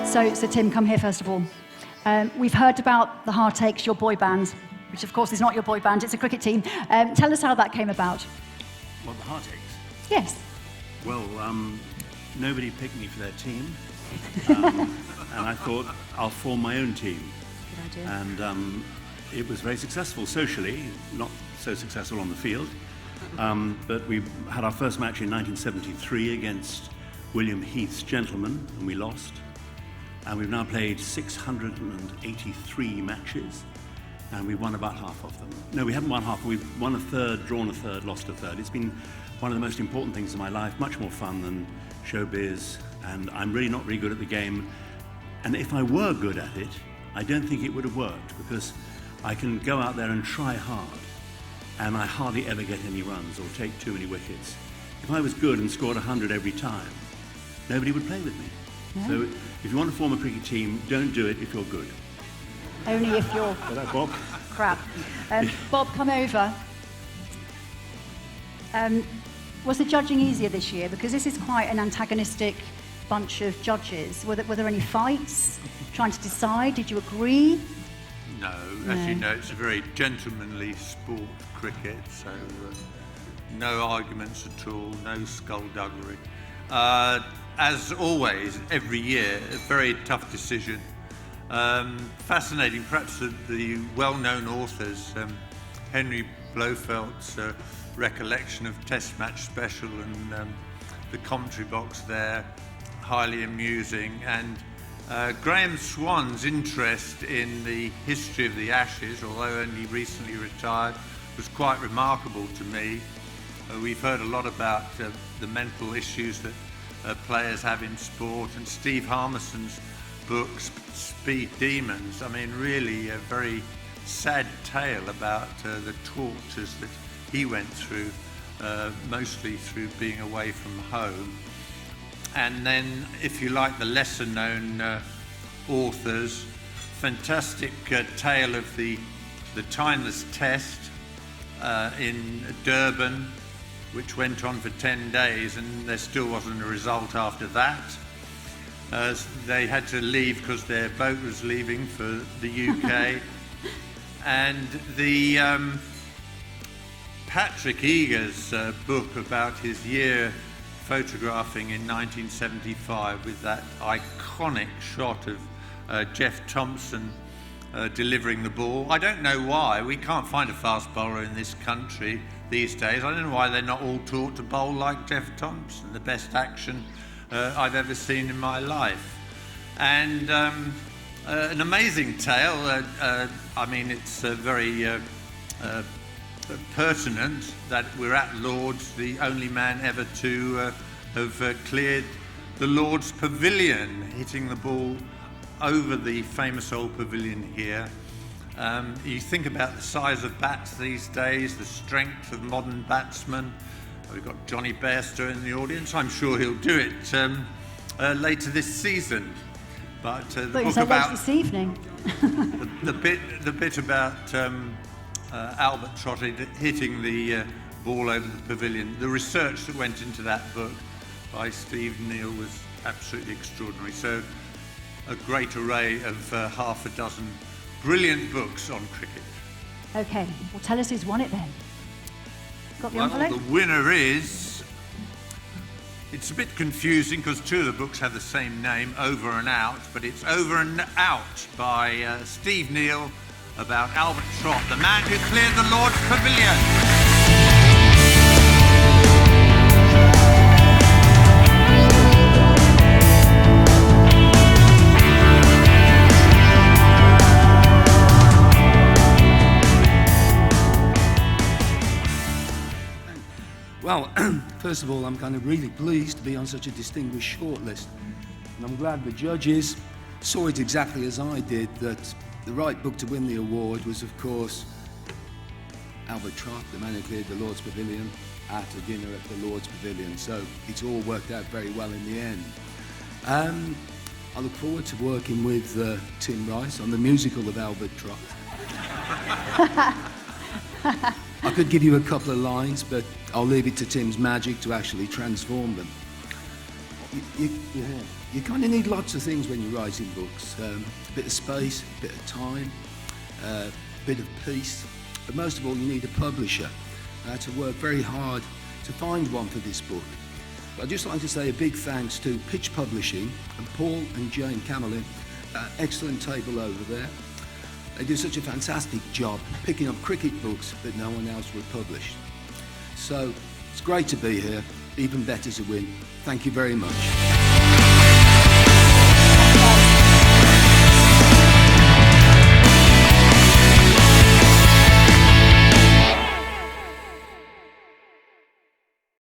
So Tim, come here first of all. We've heard about the Heartaches, your boy band, which of course is not your boy band, it's a cricket team. Tell us how that came about. What, the Heartaches? Yes. Well, nobody picked me for their team, and I thought I'll form my own team. Good idea. And it was very successful socially, not so successful on the field. But we had our first match in 1973 against William Heath's Gentlemen, and we lost. And we've now played 683 matches, and we've won about half of them. No, we haven't won half. We've won a third, drawn a third, lost a third. It's been one of the most important things in my life, much more fun than showbiz, and I'm really not very good at the game. And if I were good at it, I don't think it would have worked, because I can go out there and try hard, and I hardly ever get any runs or take too many wickets. If I was good and scored 100 every time, nobody would play with me. No. So if you want to form a cricket team, don't do it if you're good. Only if you're Is that Bob? crap. Bob, come over. Was the judging easier this year? Because this is quite an antagonistic bunch of judges. Were there any fights trying to decide? Did you agree? No, as you know, it's a very gentlemanly sport, cricket, so no arguments at all, no skullduggery. As always, every year, a very tough decision. Fascinating, perhaps the well-known authors, Henry Blofeld's recollection of Test Match Special and the commentary box there, highly amusing, and Graham Swan's interest in the history of the Ashes, although only recently retired, was quite remarkable to me. We've heard a lot about the mental issues that players have in sport, and Steve Harmison's book, Speed Demons, I mean, really a very sad tale about the tortures that he went through, mostly through being away from home. And then, if you like, the lesser-known authors, fantastic tale of the timeless test in Durban, which went on for 10 days, and there still wasn't a result after that. They had to leave because their boat was leaving for the UK. And the Patrick Eagers' book about his year photographing in 1975 with that iconic shot of Jeff Thompson delivering the ball. I don't know why. We can't find a fast bowler in this country these days. I don't know why they're not all taught to bowl like Jeff Thompson, the best action I've ever seen in my life. And an amazing tale. I mean, it's very pertinent that we're at Lord's, the only man ever to have cleared the Lord's Pavilion, hitting the ball over the famous old pavilion here. You think about the size of bats these days, the strength of modern batsmen. We've got Johnny Bairstow in the audience. I'm sure he'll do it later this season. But the book about this evening. the bit about Albert Trott hitting the ball over the pavilion. The research that went into that book by Steve Neal was absolutely extraordinary. So a great array of half a dozen brilliant books on cricket. Okay, well tell us who's won it then. Got the envelope? The winner is, it's a bit confusing because two of the books have the same name, Over and Out, but it's Over and Out by Steve Neal about Albert Trott, the man who cleared the Lord's Pavilion. Well, first of all, I'm kind of really pleased to be on such a distinguished shortlist. And I'm glad the judges saw it exactly as I did, that the right book to win the award was, of course, Albert Trott, the man who cleared the Lord's Pavilion, at a dinner at the Lord's Pavilion. So it's all worked out very well in the end. I look forward to working with Tim Rice on the musical of Albert Trott. I could give you a couple of lines, but I'll leave it to Tim's magic to actually transform them. You kind of need lots of things when you're writing books. A bit of space, a bit of time, a bit of peace. But most of all, you need a publisher. I had to work very hard to find one for this book. But I'd just like to say a big thanks to Pitch Publishing and Paul and Jane Camelin, excellent table over there. They do such a fantastic job picking up cricket books that no one else would publish. So it's great to be here, even better to win. Thank you very much.